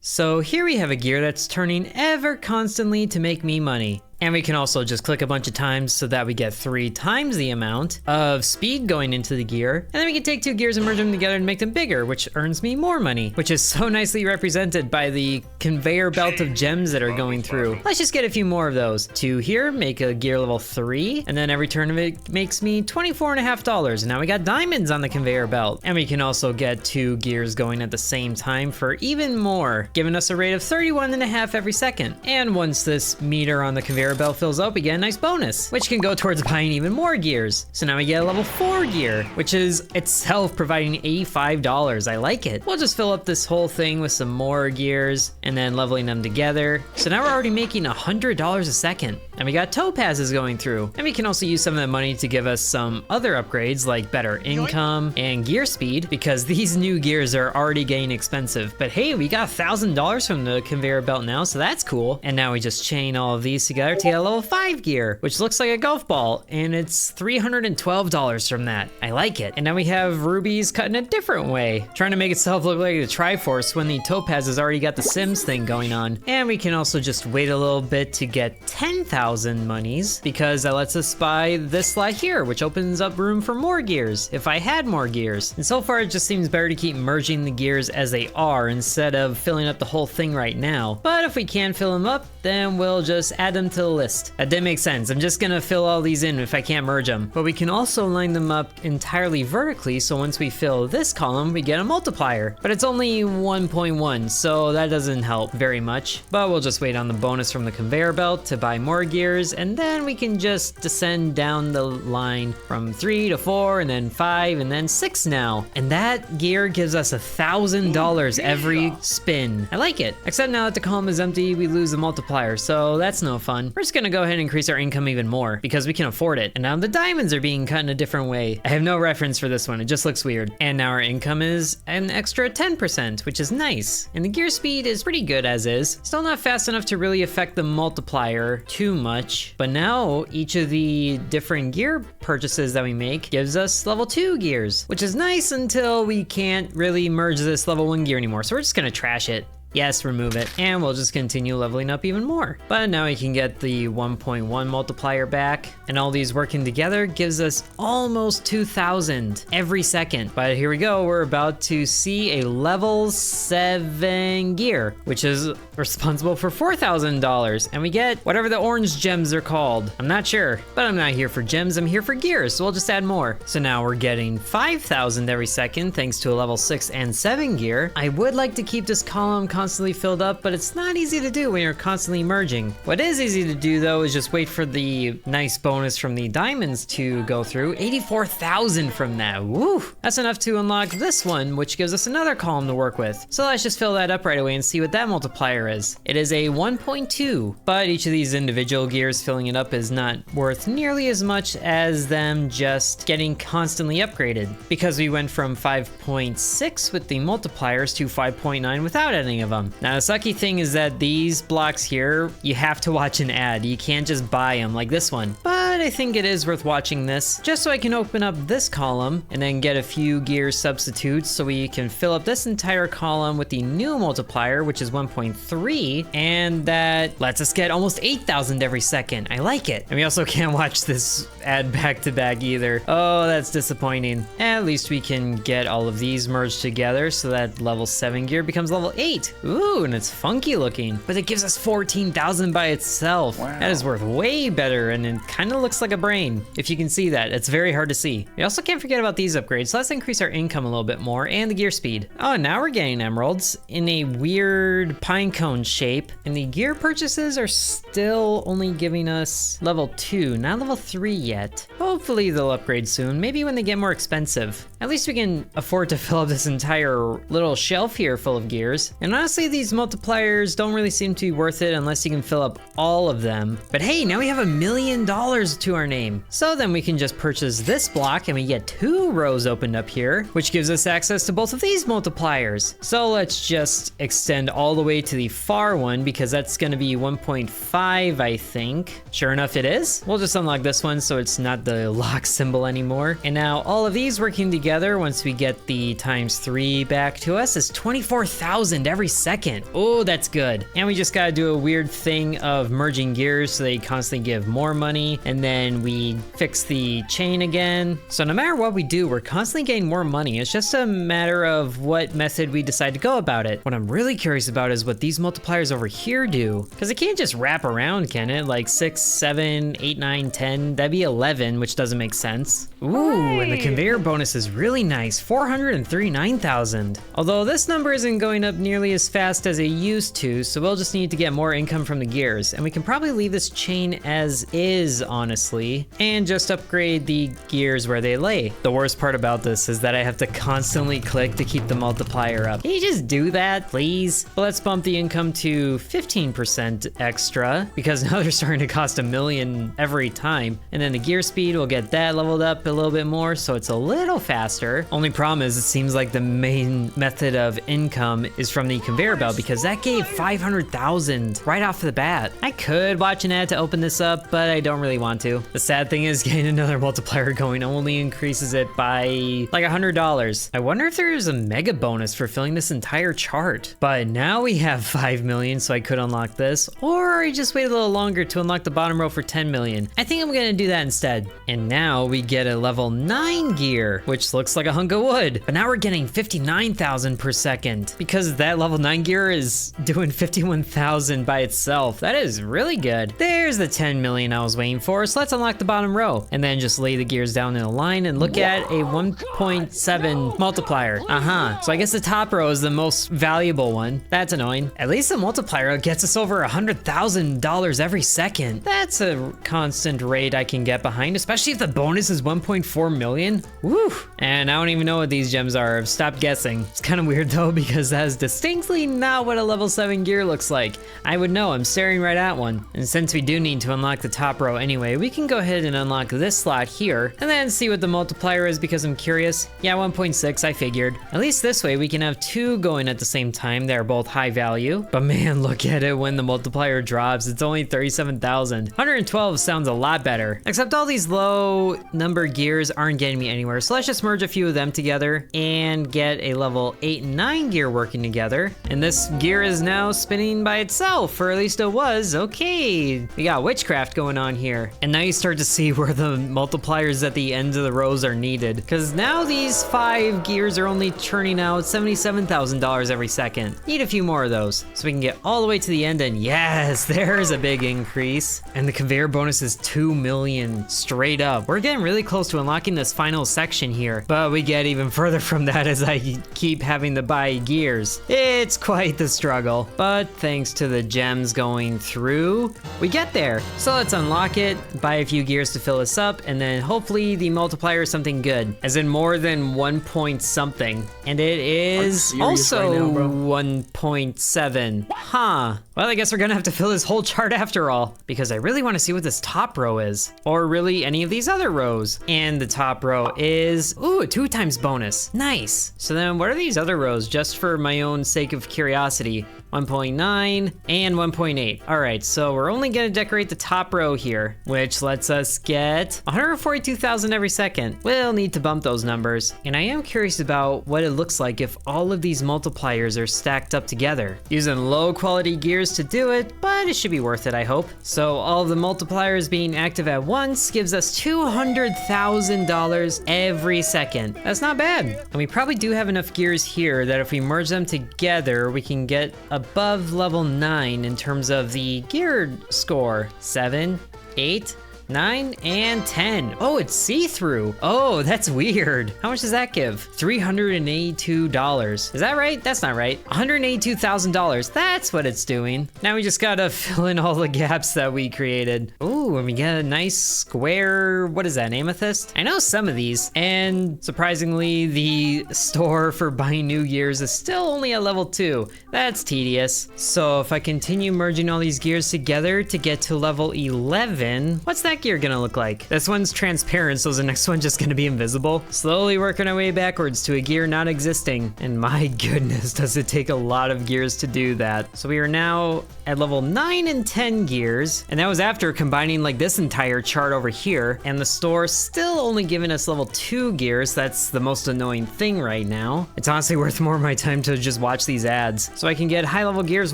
So here we have a gear that's turning ever constantly to make me money. And we can also just click a bunch of times so that we get 3 times the amount of speed going into the gear. And then we can take 2 gears and merge them together and make them bigger, which earns me more money, which is so nicely represented by the conveyor belt of gems that are going through. Let's just get a few more of those. 2 here, make a gear level 3, and then every turn of it makes me $24.50. And now we got diamonds on the conveyor belt. And we can also get 2 gears going at the same time for even more, giving us a rate of 31.5 every second. And once this meter on the conveyor belt fills up, we get a nice bonus, which can go towards buying even more gears. So now we get a level 4 gear, which is itself providing $85. I like it. We'll just fill up this whole thing with some more gears and then leveling them together. So now we're already making $100 a second. And we got topazes going through. And we can also use some of that money to give us some other upgrades like better income and gear speed, because these new gears are already getting expensive. But hey, we got $1,000 from the conveyor belt now, so that's cool. And now we just chain all of these together to get a level 5 gear, which looks like a golf ball, and it's $312 from that. I like it. And now we have rubies cut in a different way, trying to make itself look like the Triforce when the topaz has already got the Sims thing going on. And we can also just wait a little bit to get 10,000 monies, because that lets us buy this slot here, which opens up room for more gears if I had more gears. And so far it just seems better to keep merging the gears as they are instead of filling up the whole thing right now. But if we can fill them up, then we'll just add them to the list. That did make sense. I'm just gonna fill all these in if I can't merge them. But we can also line them up entirely vertically, so once we fill this column, we get a multiplier. But it's only 1.1, so that doesn't help very much. But we'll just wait on the bonus from the conveyor belt to buy more gears, and then we can just descend down the line from 3 to 4, and then 5, and then 6 now. And that gear gives us $1,000 every spin. I like it. Except now that the column is empty, we lose the multiplier, so that's no fun. We're just gonna go ahead and increase our income even more because we can afford it. And now the diamonds are being cut in a different way. I have no reference for this one, it just looks weird. And now our income is an extra 10%, which is nice. And the gear speed is pretty good as is. Still not fast enough to really affect the multiplier too much, but now each of the different gear purchases that we make gives us level 2 gears, which is nice until we can't really merge this level 1 gear anymore. So we're just gonna trash it. Yes, remove it, and we'll just continue leveling up even more. But now we can get the 1.1 multiplier back, and all these working together gives us almost 2,000 every second. But here we go, we're about to see a level 7 gear, which is responsible for $4,000, and we get whatever the orange gems are called. I'm not sure, but I'm not here for gems, I'm here for gears, so we'll just add more. So now we're getting 5,000 every second thanks to a level 6 and 7 gear. I would like to keep this column constantly filled up, but it's not easy to do when you're constantly merging. What is easy to do though is just wait for the nice bonus from the diamonds to go through. 84,000 from that, woo! That's enough to unlock this one, which gives us another column to work with. So let's just fill that up right away and see what that multiplier is. It is a 1.2, but each of these individual gears filling it up is not worth nearly as much as them just getting constantly upgraded, because we went from 5.6 with the multipliers to 5.9 without any of them. Now the sucky thing is that these blocks here, you have to watch an ad. You can't just buy them like this one. But I think it is worth watching this, just so I can open up this column and then get a few gear substitutes so we can fill up this entire column with the new multiplier, which is 1.3, and that lets us get almost 8,000 every second. I like it. And we also can't watch this ad back to back either. Oh, that's disappointing. At least we can get all of these merged together so that level 7 gear becomes level 8. Ooh, and it's funky looking, but it gives us 14,000 by itself. Wow. That is worth way better, and it kind of looks like a brain. If you can see that, it's very hard to see. We also can't forget about these upgrades, so let's increase our income a little bit more and the gear speed. Oh, now we're getting emeralds in a weird pine cone shape, and the gear purchases are still only giving us level 2, not level 3 yet. Hopefully they'll upgrade soon, maybe when they get more expensive. At least we can afford to fill up this entire little shelf here full of gears. And honestly, these multipliers don't really seem to be worth it unless you can fill up all of them. But hey, now we have $1 million to our name. So then we can just purchase this block and we get 2 rows opened up here, which gives us access to both of these multipliers. So let's just extend all the way to the far one, because that's gonna be 1.5, I think. Sure enough, it is. We'll just unlock this one so it's not the lock symbol anymore. And now all of these working together together once we get the ×3 back to us is 24,000 every second. Oh, that's good. And we just gotta do a weird thing of merging gears so they constantly give more money, and then we fix the chain again. So no matter what we do, we're constantly getting more money. It's just a matter of what method we decide to go about it. What I'm really curious about is what these multipliers over here do, because it can't just wrap around, can it? Like 6, 7, 8, 9, 10, that'd be 11, which doesn't make sense. Ooh, and the conveyor bonus is really nice, 439,000. Although this number isn't going up nearly as fast as it used to, so we'll just need to get more income from the gears. And we can probably leave this chain as is, honestly, and just upgrade the gears where they lay. The worst part about this is that I have to constantly click to keep the multiplier up. Can you just do that, please? Well, let's bump the income to 15% extra, because now they're starting to cost $1 million every time. And then the gear speed, will get that leveled up a little bit more, so it's a little faster. Only problem is it seems like the main method of income is from the conveyor belt, because that gave 500,000 right off the bat. I could watch an ad to open this up, but I don't really want to. The sad thing is getting another multiplier going only increases it by like $100. I wonder if there's a mega bonus for filling this entire chart. But now we have 5 million, so I could unlock this, or I just wait a little longer to unlock the bottom row for 10 million. I think I'm gonna do that instead. And now we get a level 9 gear, which looks like a hunk of wood. But now we're getting 59,000 per second, because that level 9 gear is doing 51,000 by itself. That is really good. There's the 10 million I was waiting for, so let's unlock the bottom row, and then just lay the gears down in a line and look at a 1.7 multiplier. So I guess the top row is the most valuable one. That's annoying. At least the multiplier gets us over $100,000 every second. That's a constant rate I can get behind, especially if the bonus is 1.4 million. Woo! And I don't even know what these gems are. I've stopped guessing. It's kind of weird though, because that is distinctly not what a level 7 gear looks like. I would know, I'm staring right at one. And since we do need to unlock the top row anyway, we can go ahead and unlock this slot here, and then see what the multiplier is, because I'm curious. Yeah, 1.6, I figured. At least this way we can have two going at the same time. They're both high value. But man, look at it when the multiplier drops. It's only 37,000. 112 sounds a lot better. Except all these low number gears aren't getting me anywhere. So let's just merge a few of them together and get a level 8 and 9 gear working together. And this gear is now spinning by itself, or at least it was. Okay, we got witchcraft going on here. And now you start to see where the multipliers at the ends of the rows are needed, because now these 5 gears are only churning out $77,000 every second. Need a few more of those so we can get all the way to the end, and yes, there's a big increase. And the conveyor bonus is 2 million straight up. We're getting really close to unlocking this final section here, but we get even further from that as I keep having to buy gears. It's quite the struggle, but thanks to the gems going through, we get there. So let's unlock it, buy a few gears to fill this up, and then hopefully the multiplier is something good, as in more than 1 point something. And it is also right now, 1.7. Huh. Well, I guess we're gonna have to fill this whole chart after all, because I really want to see what this top row is, or really any of these other rows. And the top row is, ooh, a 2 times bonus. Nice. So then what are these other rows, just for my own sake of curiosity? 1.9 and 1.8. All right, so we're only gonna decorate the top row here, which lets us get 142,000 every second. We'll need to bump those numbers. And I am curious about what it looks like if all of these multipliers are stacked up together. Using low quality gears to do it, but it should be worth it, I hope. So all of the multipliers being active at once gives us $200,000 every second. That's not bad. And we probably do have enough gears here that if we merge them together, we can get above level 9 in terms of the gear score. 7, 8, 9, and 10. Oh, it's see-through. Oh, that's weird. How much does that give? $382. Is that right? That's not right. $182,000. That's what it's doing. Now we just gotta fill in all the gaps that we created. Ooh, and we get a nice square, what is that, an amethyst? I know some of these, and surprisingly, the store for buying new gears is still only at level 2. That's tedious. So if I continue merging all these gears together to get to level 11, what's that that gear gonna look like? This one's transparent, so is the next one just gonna be invisible? Slowly working our way backwards to a gear not existing. And my goodness, does it take a lot of gears to do that. So we are now at level 9 and 10 gears, and that was after combining like this entire chart over here, and the store still only giving us level 2 gears. That's the most annoying thing right now. It's honestly worth more of my time to just watch these ads, so I can get high level gears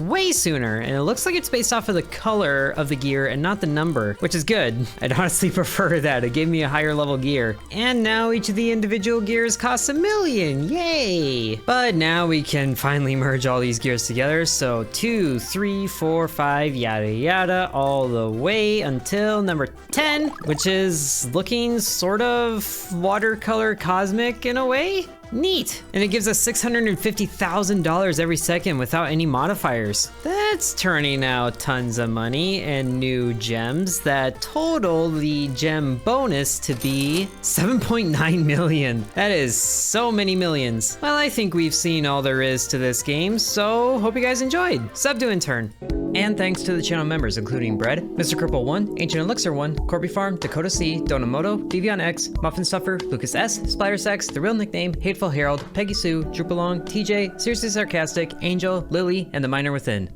way sooner, and it looks like it's based off of the color of the gear and not the number, which is good. I'd honestly prefer that. It gave me a higher level gear. And now each of the individual gears costs 1 million, yay! But now we can finally merge all these gears together, so 2, 3, 4, 5, yada yada, all the way until number 10, which is looking sort of watercolor cosmic in a way. Neat. And it gives us $650,000 every second without any modifiers. That's turning out tons of money and new gems that total the gem bonus to be 7.9 million. That is so many millions. Well, I think we've seen all there is to this game, so hope you guys enjoyed. Sub to Intern. And thanks to the channel members, including Bread, Mr. Cripple 1, Ancient Elixir 1, Corby Farm, Dakota C, Donamoto, Devion X, Muffin Stuffer, Lucas S, Splatter Sex, The Real Nickname, Hateful Harold, Peggy Sue, Droopalong, TJ, Seriously Sarcastic, Angel, Lily, and The Miner Within.